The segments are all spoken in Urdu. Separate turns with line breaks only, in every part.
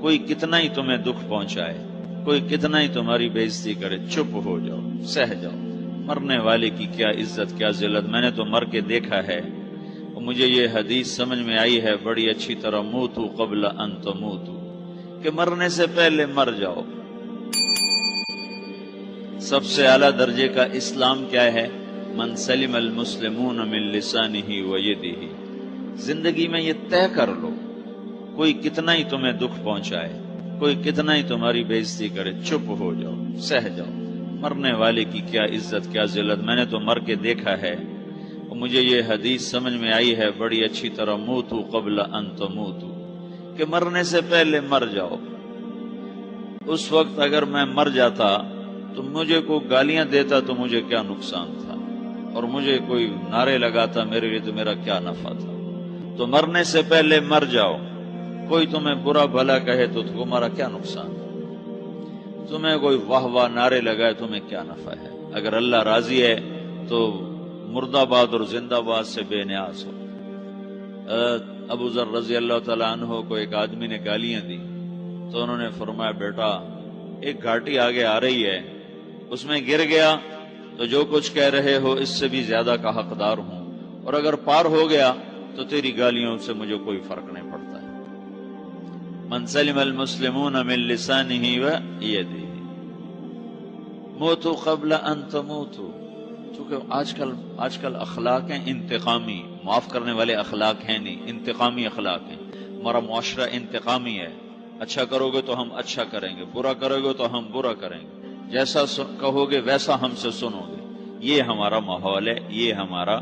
کوئی کتنا ہی تمہیں دکھ پہنچائے، کوئی کتنا ہی تمہاری بےعزتی کرے، چپ ہو جاؤ، سہ جاؤ۔ مرنے والے کی کیا عزت، کیا ذلت، میں نے تو مر کے دیکھا ہے، اور مجھے یہ حدیث سمجھ میں آئی ہے بڑی اچھی طرح، موتو قبل ان تموتو، کہ مرنے سے پہلے مر جاؤ۔ سب سے اعلیٰ درجے کا اسلام کیا ہے؟ من سلم المسلمون من لسانہ و یدہ۔ زندگی میں یہ طے کر لو، کوئی کتنا ہی تمہیں دکھ پہنچائے، کوئی کتنا ہی تمہاری بےعزتی کرے، چپ ہو جاؤ، سہ جاؤ۔ مرنے والے کی کیا عزت، کیا ذلت، میں نے تو مر کے دیکھا ہے، اور مجھے یہ حدیث سمجھ میں آئی ہے بڑی اچھی طرح، موتو قبل ان تموتو، کہ مرنے سے پہلے مر جاؤ۔ اس وقت اگر میں مر جاتا تو مجھے کوئی گالیاں دیتا تو مجھے کیا نقصان تھا، اور مجھے کوئی نعرے لگاتا میرے لیے تو میرا کیا نفع تھا۔ تو مرنے سے پہلے مر جاؤ۔ کوئی تمہیں برا بھلا کہے تو تمہارا کیا نقصان، تمہیں کوئی واہ واہ نعرے لگائے تمہیں کیا نفع ہے۔ اگر اللہ راضی ہے تو مرد آباد اور زندہ باد سے بے نیاز ہو۔ ابو ذر رضی اللہ تعالیٰ عنہ کو ایک آدمی نے گالیاں دی تو انہوں نے فرمایا، بیٹا ایک گھاٹی آگے آ رہی ہے، اس میں گر گیا تو جو کچھ کہہ رہے ہو اس سے بھی زیادہ کا حقدار ہوں، اور اگر پار ہو گیا تو تیری گالیوں سے مجھے کوئی فرق نہیں پڑتا ہے۔ من سلم المسلمون من لسانہ و یدہ موتو قبل ان تموتو۔ چونکہ آج کل اخلاق ہیں انتقامی، معاف کرنے والے اخلاق ہیں نہیں، انتقامی اخلاق ہیں۔ ہمارا معاشرہ انتقامی ہے، اچھا کرو گے تو ہم اچھا کریں گے، برا کرو گے تو ہم برا کریں گے، جیسا کہو گے ویسا ہم سے سنو گے۔ یہ ہمارا ماحول ہے، یہ ہمارا۔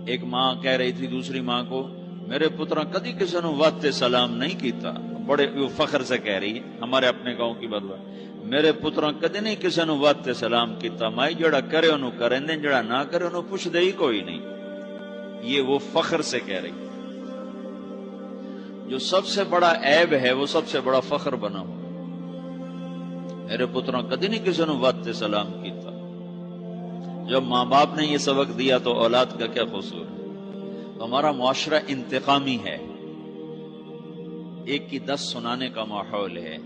ایک ماں کہہ رہی تھی دوسری ماں کو، میرے پترا کدی کسی نے واسطے سلام نہیں کیتا، بڑے فخر سے کہہ رہی ہے، ہمارے اپنے گاؤں کی بات، میرے پترا کدی نہیں کسی نے واسطے سلام کیتا، مائی جڑا کرے انہوں کریں دیں، جڑا نہ کرے انہوں پوچھ دے ہی کوئی نہیں۔ یہ وہ فخر سے کہہ رہی، جو سب سے بڑا عیب ہے وہ سب سے بڑا فخر بنا ہوا۔ میرے پترا کدی نہیں کسی نے واسطے سلام کیتا۔ جب ماں باپ نے یہ سبق دیا تو اولاد کا کیا قصور ہے؟ تو ہمارا معاشرہ انتقامی ہے، ایک کی 10 سنانے کا ماحول ہے،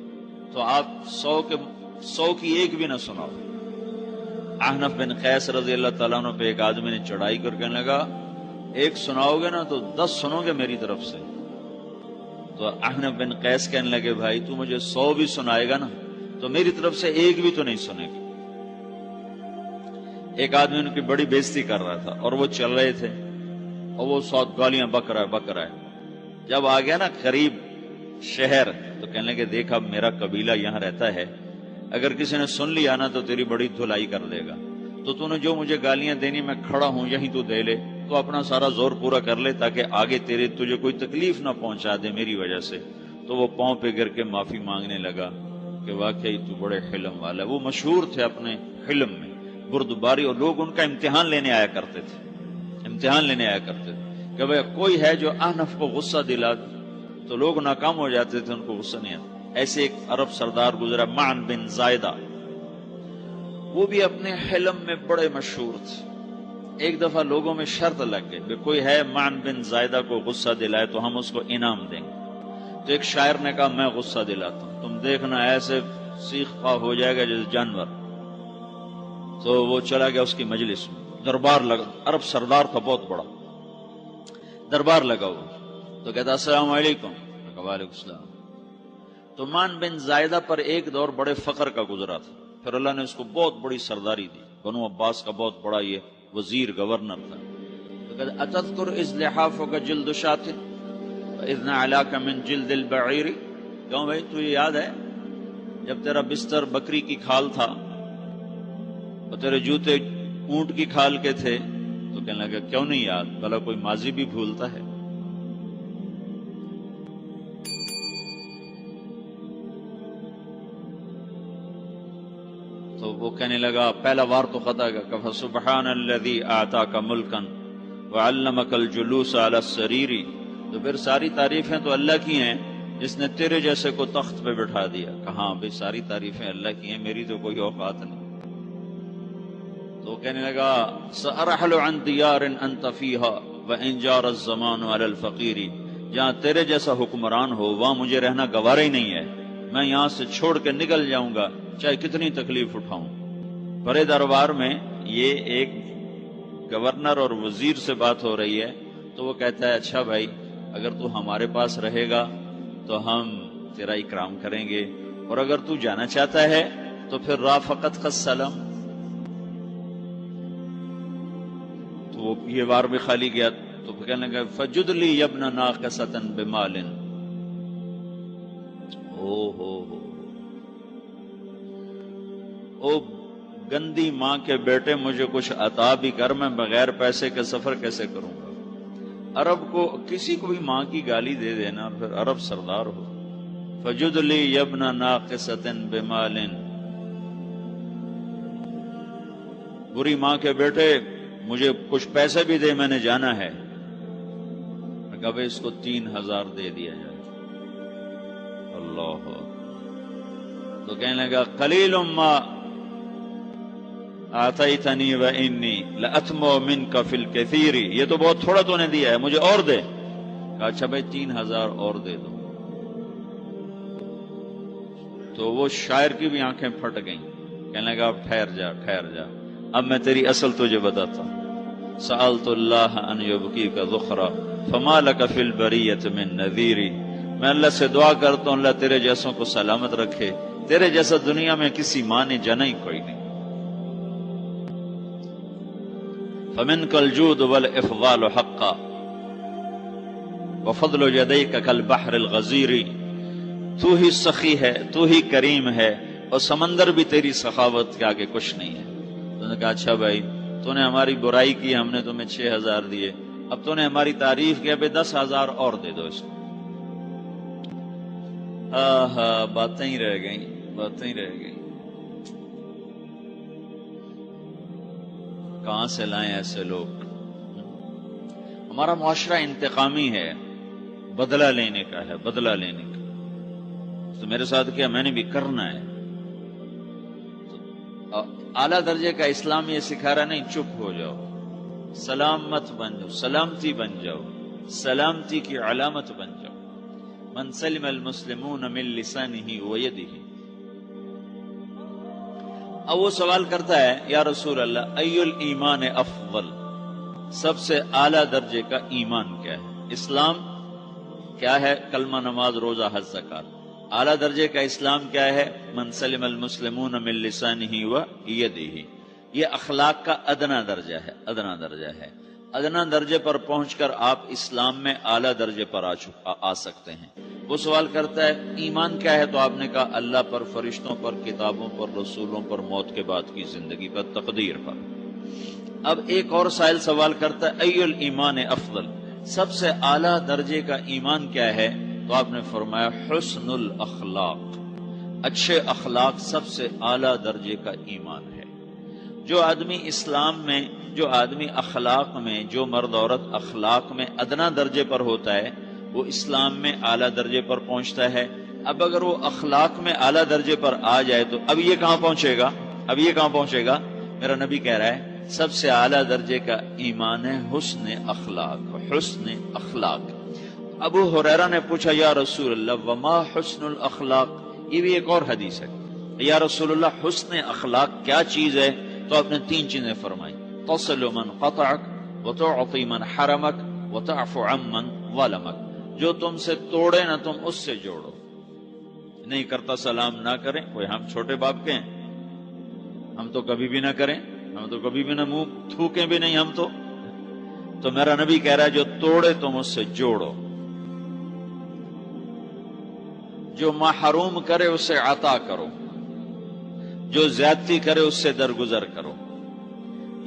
تو آپ 100 کی ایک بھی نہ سناؤ۔ احنف بن قیس رضی اللہ تعالیٰ عنہ پہ ایک آدمی نے چڑھائی کر کہنے لگا، ایک سناؤ گے نا تو 10 سنو گے میری طرف سے۔ تو احنف بن قیس کہنے لگے، بھائی تو مجھے 100 بھی سنائے گا نا تو میری طرف سے ایک بھی تو نہیں سنے گا۔ ایک آدمی ان کی بڑی بےزتی کر رہا تھا اور وہ چل رہے تھے، اور وہ 100 گالیاں بک رہا ہے۔ جب آ گیا نا قریب شہر تو کہنے لگے، دیکھا میرا قبیلہ یہاں رہتا ہے، اگر کسی نے سن لیا نا تو تیری بڑی دھلائی کر دے گا، تو نے جو مجھے گالیاں دینی میں کھڑا ہوں یہیں تو دے لے، تو اپنا سارا زور پورا کر لے تاکہ آگے تجھے کوئی تکلیف نہ پہنچا دے میری وجہ سے۔ تو وہ پاؤں پہ گر کے معافی مانگنے لگا کہ واقعی تو بڑے حلم والا ہے۔ وہ مشہور تھے اپنے حلم میں، بردباری، اور لوگ ان کا امتحان لینے آیا کرتے تھے کہ بھئی کوئی ہے جو احنف کو غصہ دلا دے، تو لوگ ناکام ہو جاتے تھے، ان کو غصہ نہیں آتا۔ ایسے ایک عرب سردار گزرا، معن بن زائدہ، وہ بھی اپنے حلم میں بڑے مشہور تھے۔ ایک دفعہ لوگوں میں شرط لگ گئی، کوئی ہے معن بن زائدہ کو غصہ دلائے تو ہم اس کو انعام دیں گے۔ تو ایک شاعر نے کہا، میں غصہ دلاتا ہوں، تم دیکھنا ایسے سیخ پا ہو جائے گا جیسے جانور۔ تو وہ چلا گیا اس کی مجلس میں، دربار لگا، عرب سردار تھا بہت بڑا، دربار لگا ہوا، تو کہتا السلام علیکم، وعلیکم السلام۔ تو معن بن زائدہ پر ایک دور بڑے فقر کا گزرا تھا، پھر اللہ نے اس کو بہت بڑی سرداری دی، بنو عباس کا بہت بڑا یہ وزیر گورنر تھا۔ تو کہتا اتذکر اذ لحافک جلد شاۃ واذ نعلاک من جلد البعیر، کیوں بھائی تجھے یاد ہے جب تیرا بستر بکری کی کھال تھا اور تیرے جوتے اونٹ کی کھال کے تھے؟ تو کہنے لگا کیوں نہیں یاد، بھلا کوئی ماضی بھی بھولتا ہے؟ تو وہ کہنے لگا، پہلا وار تو خطا کا، فسبحان الذی اعطاک ملکا وعلمک الجلوس علی السریر، تو پھر ساری تعریفیں تو اللہ کی ہیں جس نے تیرے جیسے کو تخت پہ بٹھا دیا۔ کہاں بھئی ساری تعریفیں اللہ کی ہیں، میری تو کوئی اوقات نہیں۔ تو کہنے لگا، سأرحل عن دیار انت فیہا وان جار الزمان علی الفقیر، جہاں تیرے جیسا حکمران ہو وہاں مجھے رہنا گوارا ہی نہیں ہے، میں یہاں سے چھوڑ کے نکل جاؤں گا چاہے کتنی تکلیف اٹھاؤں۔ بڑے دربار میں یہ ایک گورنر اور وزیر سے بات ہو رہی ہے تو وہ کہتا ہے اچھا بھائی اگر تو ہمارے پاس رہے گا تو ہم تیرا اکرام کریں گے، اور اگر تو جانا چاہتا ہے تو پھر رافقت کا سلام۔ تو وہ یہ بار بھی خالی گیا تو پھر کہنے لگا فجد لی یبن ناقصۃ بمال۔ او گندی ماں کے بیٹے مجھے کچھ عطا بھی کر، میں بغیر پیسے کے سفر کیسے کروں گا؟ عرب کو کسی کو بھی ماں کی گالی دے دینا پھر عرب سردار ہو۔ فجد لی یبن ناقصۃ بمال، بری ماں کے بیٹے مجھے کچھ پیسے بھی دے، میں نے جانا ہے۔ میں کہا بھائی اس کو 3000 دے دیا جائے۔ اللہ تو کہنے لگا قلیل ما آتیتنی و انی لأتمو منک فی الکثیر، یہ تو بہت تھوڑا تو نے دیا ہے، مجھے اور دے۔ کہا اچھا بھائی 3000 اور دے دو۔ تو وہ شاعر کی بھی آنکھیں پھٹ گئیں، کہنے لگا اب ٹھہر جا ٹھہر جا، اب میں تیری اصل تجھے بتاتا ہوں۔ سألت اللہ ان یبکیک ذخرا فما لک فی البریۃ من نذیر، میں اللہ سے دعا کرتا ہوں اللہ تیرے جیسوں کو سلامت رکھے، تیرے جیسا دنیا میں کسی ماں نے جنا ہی کوئی نہیں۔ فمنک الجود والافضال حقا وفضل یدیک کالبحر الغزیر، تو ہی سخی ہے، تو ہی کریم ہے، اور سمندر بھی تیری سخاوت کے آگے کچھ نہیں ہے۔ تو نے کہا اچھا بھائی تو نے ہماری برائی کی، ہم نے تمہیں 6000 دیے، اب تو نے ہماری تعریف کی، اب 10,000 اور دے دو اس کو۔ باتیں ہی رہ گئیں، باتیں ہی رہ گئیں۔ کہاں سے لائیں ایسے لوگ؟ ہمارا معاشرہ انتقامی ہے، بدلہ لینے کا ہے، بدلہ لینے کا۔ تو میرے ساتھ کیا میں نے بھی کرنا ہے۔ اعلیٰ درجے کا اسلام یہ سکھا رہا نہیں چپ ہو جاؤ، سلامت بن جاؤ، سلامتی بن جاؤ، سلامتی کی علامت بن جاؤ۔ من سلم المسلمون من لسانہ ویدہ۔ اب وہ سوال کرتا ہے یا رسول اللہ ای الایمان افضل، سب سے اعلیٰ درجے کا ایمان کیا ہے؟ اسلام کیا ہے؟ کلمہ، نماز، روزہ، حج، زکوٰۃ۔ اعلیٰ درجے کا اسلام کیا ہے؟ من سلم المسلمون من لسانہ ویدہ۔ یہ اخلاق کا ادنا درجہ ہے، ادنا درجہ ہے۔ ادنا درجے پر پہنچ کر آپ اسلام میں اعلیٰ درجے پر آ سکتے ہیں۔ وہ سوال کرتا ہے ایمان کیا ہے؟ تو آپ نے کہا اللہ پر، فرشتوں پر، کتابوں پر، رسولوں پر، موت کے بعد کی زندگی پر، تقدیر پر۔ اب ایک اور سائل سوال کرتا ہے ای الایمان افضل، سب سے اعلیٰ درجے کا ایمان کیا ہے؟ تو آپ نے فرمایا حسن الاخلاق، اچھے اخلاق سب سے اعلیٰ درجے کا ایمان ہے۔ جو آدمی اسلام میں، جو آدمی اخلاق میں، جو مرد عورت اخلاق میں ادنا درجے پر ہوتا ہے وہ اسلام میں اعلیٰ درجے پر پہنچتا ہے۔ اب اگر وہ اخلاق میں اعلیٰ درجے پر آ جائے تو اب یہ کہاں پہنچے گا؟ اب یہ کہاں پہنچے گا؟ میرا نبی کہہ رہا ہے سب سے اعلیٰ درجے کا ایمان ہے حسن اخلاق، حسن اخلاق۔ ابو ہریرہ نے پوچھا یا رسول اللہ وما حسن الاخلاق، یہ بھی ایک اور حدیث ہے، یا رسول اللہ حسن اخلاق کیا چیز ہے؟ تو آپ نے 3 چیزیں فرمائی، تصل من قطعک وتعطی من حرمک وتعفو عمن ظلمک، جو تم سے توڑے نہ تم اس سے جوڑو، نہیں کرتا سلام نہ کریں، کوئی ہم چھوٹے باپ کے ہیں، ہم تو کبھی بھی نہ کریں، ہم تو کبھی بھی نہ منہ تھوکیں بھی نہیں، ہم تو میرا نبی کہہ رہا ہے جو توڑے تم اس سے جوڑو، جو محروم کرے اسے عطا کرو، جو زیادتی کرے اس سے درگزر کرو۔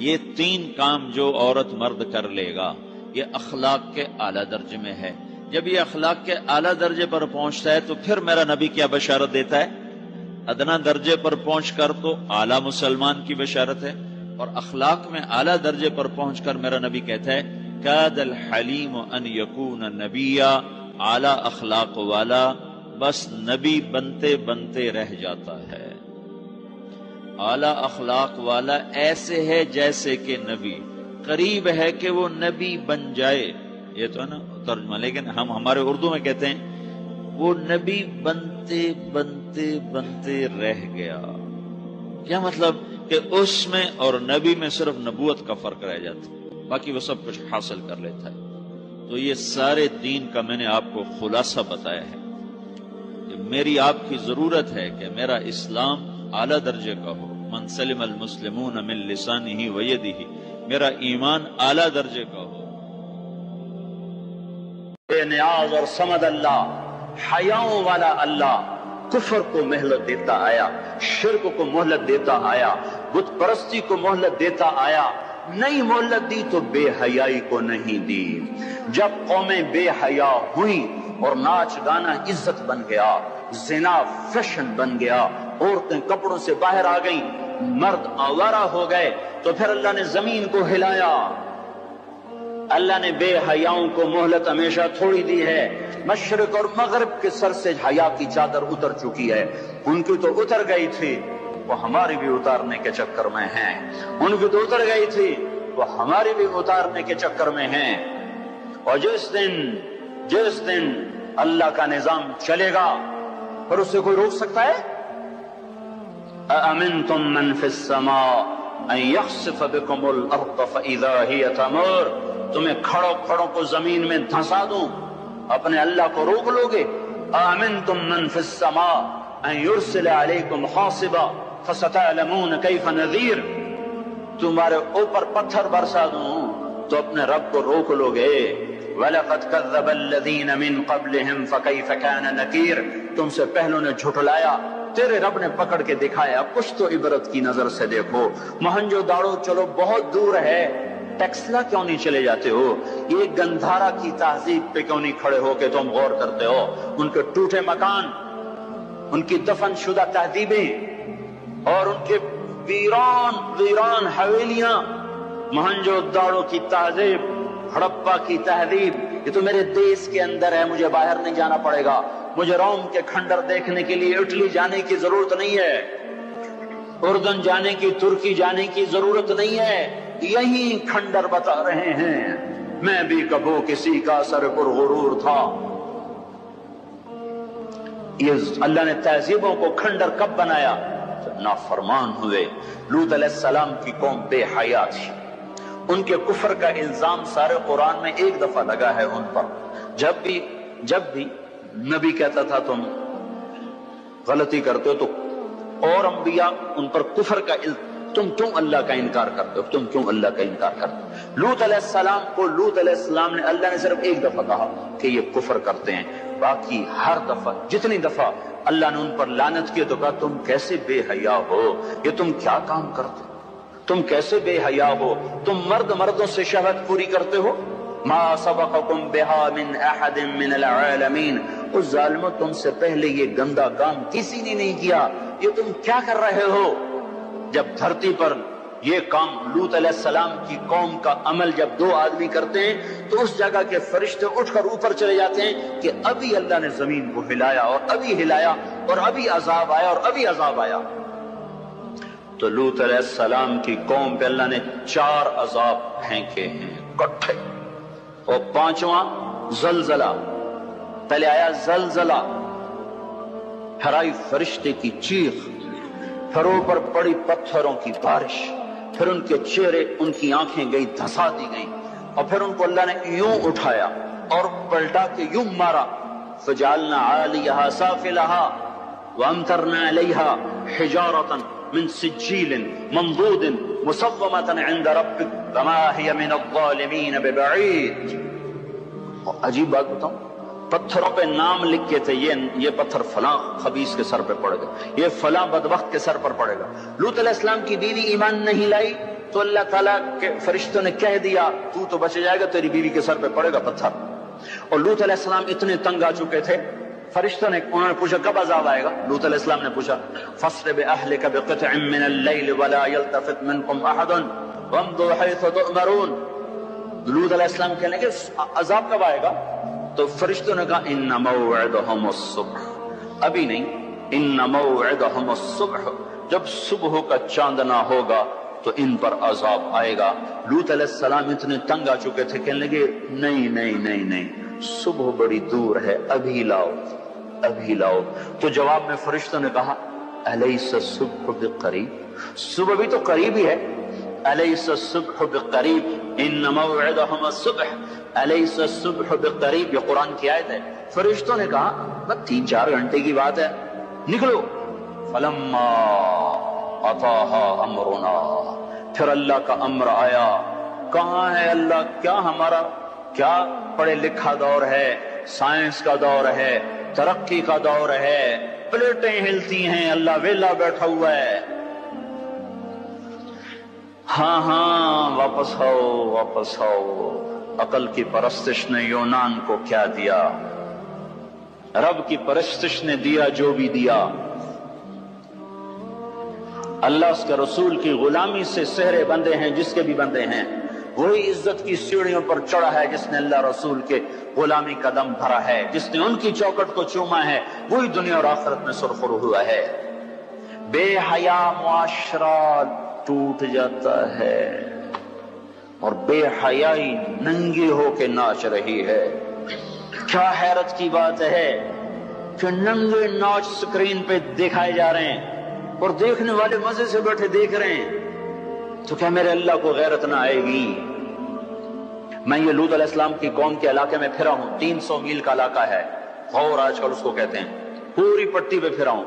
یہ 3 کام جو عورت مرد کر لے گا یہ اخلاق کے اعلیٰ درجے میں ہے۔ جب یہ اخلاق کے اعلیٰ درجے پر پہنچتا ہے تو پھر میرا نبی کیا بشارت دیتا ہے؟ ادنا درجے پر پہنچ کر تو اعلیٰ مسلمان کی بشارت ہے، اور اخلاق میں اعلیٰ درجے پر پہنچ کر میرا نبی کہتا ہے کاد الحلیم ان یکون نبیا، اعلیٰ اخلاق والا بس نبی بنتے بنتے رہ جاتا ہے۔ اعلیٰ اخلاق والا ایسے ہے جیسے کہ نبی، قریب ہے کہ وہ نبی بن جائے، یہ تو ہے نا ترجمہ، لیکن ہم ہمارے اردو میں کہتے ہیں وہ نبی بنتے بنتے بنتے رہ گیا. کیا مطلب کہ اس میں اور نبی میں صرف نبوت کا فرق رہ جاتا، باقی وہ سب کچھ حاصل کر لیتا ہے. تو یہ سارے دین کا میں نے آپ کو خلاصہ بتایا ہے کہ میری آپ کی ضرورت ہے کہ میرا اسلام اعلیٰ درجے کا ہو. من سلم المسلمون من لسانہ ویدہ، میرا ایمان اعلیٰ درجے کا ہو.
بے نیاز اور صمد اللہ، حیاؤں والا اللہ کفر کو مہلت دیتا آیا، شرک کو مہلت دیتا آیا، بت پرستی کو مہلت دیتا آیا. نہیں مہلت دی تو بے حیائی کو نہیں دی. جب قومیں بے حیا ہوئیں اور ناچ گانا عزت بن گیا، زنا فیشن بن گیا، عورتیں کپڑوں سے باہر آ گئیں، مرد آوارہ ہو گئے، تو پھر اللہ نے زمین کو ہلایا. اللہ نے بے حیاؤں کو مہلت ہمیشہ تھوڑی دی ہے. مشرق اور مغرب کے سر سے حیا کی چادر اتر چکی ہے. ان کی تو اتر گئی تھی، وہ ہماری بھی اتارنے کے چکر میں ہیں. ان کی تو اتر گئی تھی، وہ ہماری بھی اتارنے کے چکر میں ہیں. اور جس دن اللہ کا نظام چلے گا پھر اسے کوئی روک سکتا ہے؟ أَأَمِنْتُمْ مَنْ فِي السَّمَاءِ أَنْ يَخْسِفَ بِكُمُ الْأَرْضَ فَإِذَا هِيَ تَمُورُ. تمہیں کھڑوں کو زمین میں دھنسا دوں، اپنے اللہ کو روک لوگے؟ آمنتم من فی السماء ان یرسل علیکم حاصبا فستعلمون کیف نذیر. تمہارے اوپر پتھر برسا دوں تو اپنے رب کو روک لوگے؟ وَلَقَدْ كَذَّبَ الَّذِينَ مِن قَبْلِهِمْ فَكَيْفَ كَانَ نَكِيرٌ. تم سے پہلوں نے جھٹلایا، تیرے رب نے پکڑ کے دکھایا. کچھ تو عبرت کی نظر سے دیکھو. مہنجو داڑو چلو بہت دور ہے، ٹیکسلا کیوں نہیں چلے جاتے ہو؟ یہ گندھارا کی تہذیب پہ کیوں نہیں کھڑے ہو کہ تم غور کرتے ہو؟ ان کے ٹوٹے مکان، ان کی دفن شدہ تہذیبیں اور ان کے ویران حویلیاں، مہنجو داڑو کی تہذیب، ہڑپا کی تہذیب، یہ تو میرے دیش کے اندر ہے، مجھے باہر نہیں جانا پڑے گا. مجھے روم کے کھنڈر دیکھنے کے لیے اٹلی جانے کی ضرورت نہیں ہے، اردن جانے کی، ترکی جانے کی ضرورت نہیں ہے. یہی کھنڈر بتا رہے ہیں. میں بھی کبھی کسی کا سر پر غرور تھا. یہ اللہ نے تہذیبوں کو کھنڈر کب بنایا؟ نافرمان ہوئے. لوط علیہ السلام کی قوم بے حیا تھی. ان کے کفر کا الزام سارے قرآن میں ایک دفعہ لگا ہے ان پر. جب بھی نبی کہتا تھا تم غلطی کرتے ہو تو اور انبیاء ان پر کفر کا تم کیوں اللہ کا انکار کرتے ہو، تم کیوں اللہ کا انکار کرتے ہو. لوط علیہ السلام کو لوط علیہ السلام نے اللہ نے صرف ایک دفعہ کہا کہ یہ کفر کرتے ہیں. باقی ہر دفعہ جتنی دفعہ اللہ نے ان پر لعنت کی تو کہا تم کیسے بے حیا ہو، یہ تم کیا کام کرتے ہو، تم کیسے بے حیا ہو، تم مردوں سے شہوت پوری کرتے ہو. ما سبقکم بها من احد من العالمین. اس ظالموں تم سے پہلے یہ گندا کام کسی نے نہیں کیا، یہ تم کیا کر رہے ہو؟ جب دھرتی پر یہ کام لوط علیہ السلام کی قوم کا عمل جب دو آدمی کرتے ہیں تو اس جگہ کے فرشتے اٹھ کر اوپر چلے جاتے ہیں کہ ابھی اللہ نے زمین کو ہلایا اور ابھی ہلایا اور ابھی عذاب آیا اور ابھی عذاب آیا. تو لوط علیہ السلام کی قوم پہ اللہ نے 4 عذاب پھینکے ہیں کٹھے. اور 5واں زلزلہ. پہلے آیا زلزلہ، پھر آئی فرشتے کی چیخ، پھر اوپر پڑی پتھروں کی بارش، پھر ان کے چہرے، ان کی آنکھیں گئی دھسا دی گئیں، اور پھر ان کو اللہ نے یوں اٹھایا اور پلٹا کے یوں مارا. فجعلنا عالیہا سافلہا وامطرنا علیہا حجارۃ من سجیل منضود مسومۃ عند ربک وما ہی من الظالمین ببعید. عجیب بات بتاؤں، پتھروں پہ نام لکھے تھے، یہ پتھر فلاں خبیث کے سر پہ پڑے گا، یہ فلاں بدبخت کے سر پر پڑے گا. لوط علیہ السلام کی بیوی ایمان نہیں لائی تو اللہ تعالیٰ کے فرشتوں نے کہہ دیا تو بچ جائے گا، تیری بیوی کے سر پہ پڑے گا پتھر. اور لوط علیہ السلام اتنے تنگ آ چکے تھے، فرشتوں نے انہوں نے پوچھا کب عذاب آئے گا؟ لوط علیہ السلام نے پوچھا فَاصْرِ بِأَهْلِكَ بِقِطْعٍ مِّنَ اللَّيْلِ وَلَا يَلْتَفِتْ مِنكُمْ أَحَدٌ وَامْضُوا حَيْثُ تُؤْمَرُونَ. لوط علیہ السلام کہنے کہ عذاب کب آئے گا؟ تو فرشتوں نے کہا ان موعدہم الصبح. ابھی نہیں، ان موعدہم الصبح، جب صبح کا چاندنا ہوگا تو ان پر عذاب آئے گا۔ لوط علیہ السلام اتنے تنگ آ چکے تھے، کہنے لگے نہیں نہیں نہیں نہیں، صبح بڑی دور ہے، ابھی لاؤ ابھی لاؤ۔ تو جواب میں فرشتوں نے کہا الیس الصبح بقریب، صبح بھی تو قریب ہی ہے، الیس الصبح بقریب ان موعدہم الصبح، الیس الصبح بقریب، یہ قرآن کی آیت ہے۔ فرشتوں نے کہا بس 3-4 گھنٹے کی بات ہے، نکلو۔ فلما اتاہا امرنا، پھر اللہ کا امر آیا۔ کہاں ہے اللہ؟ کیا ہمارا کیا پڑھے لکھا دور ہے، سائنس کا دور ہے، ترقی کا دور ہے، پلیٹیں ہلتی ہیں، اللہ ویلا بیٹھا ہوا ہے۔ ہاں ہاں واپس آؤ واپس آؤ۔ عقل کی پرستش نے یونان کو کیا دیا، رب کی پرستش نے دیا جو بھی دیا۔ اللہ اس کے رسول کی غلامی سے سہرے بندے ہیں جس کے بھی بندے ہیں، وہی عزت کی سیڑھیوں پر چڑھا ہے جس نے اللہ رسول کے غلامی کا دم بھرا ہے، جس نے ان کی چوکٹ کو چوما ہے، وہی دنیا اور آخرت میں سرخرو ہوا ہے۔ بے حیا معاشرہ ٹوٹ جاتا ہے اور بے حیائی ننگی ہو کے ناچ رہی ہے۔ کیا حیرت کی بات ہے کہ ننگے ناچ سکرین پہ دکھائے جا رہے ہیں اور دیکھنے والے مزے سے بیٹھے دیکھ رہے ہیں، تو کیا میرے اللہ کو غیرت نہ آئے گی؟ میں یہ لوط علیہ السلام کی قوم کے علاقے میں پھرا ہوں، 300 میل کا علاقہ ہے، غور آج کل اس کو کہتے ہیں، پوری پٹی پہ پھرا ہوں۔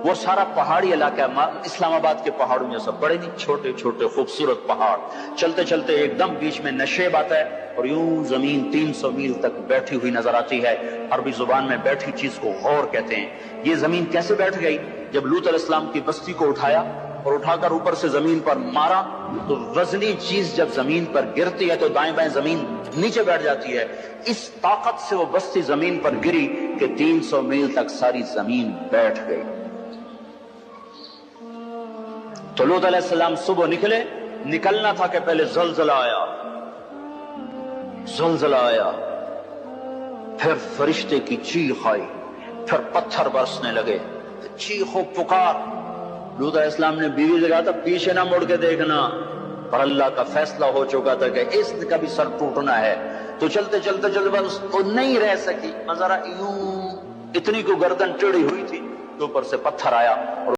وہ سارا پہاڑی علاقہ ہے، اسلام آباد کے پہاڑوں میں سب بڑے نہیں، چھوٹے چھوٹے خوبصورت پہاڑ، چلتے چلتے ایک دم بیچ میں نشیب آتا ہے اور یوں زمین 300 میل تک بیٹھی ہوئی نظر آتی ہے۔ عربی زبان میں بیٹھی چیز کو غور کہتے ہیں۔ یہ زمین کیسے بیٹھ گئی؟ جب لوط علیہ السلام کی بستی کو اٹھایا اور اٹھا کر اوپر سے زمین پر مارا تو وزنی چیز جب زمین پر گرتی ہے تو دائیں بائیں زمین نیچے بیٹھ جاتی ہے۔ اس طاقت سے وہ بستی زمین پر گری کہ 300 میل تک ساری زمین بیٹھ گئی۔ تو لوط علیہ السلام صبح نکلے، نکلنا تھا کہ پہلے زلزلہ آیا، زلزلہ آیا، پھر فرشتے کی چیخ آئی، پھر پتھر برسنے لگے، چیخ و پکار۔ لوط علیہ السلام نے بیوی سے کہا تھا پیچھے نہ مڑ کے دیکھنا، پر اللہ کا فیصلہ ہو چکا تھا کہ اس کا بھی سر ٹوٹنا ہے۔ تو چلتے چلتے چلتے بس وہ نہیں رہ سکی، ذرا یوں اتنی کو گردن ٹیڑھی ہوئی تھی کہ اوپر سے پتھر آیا اور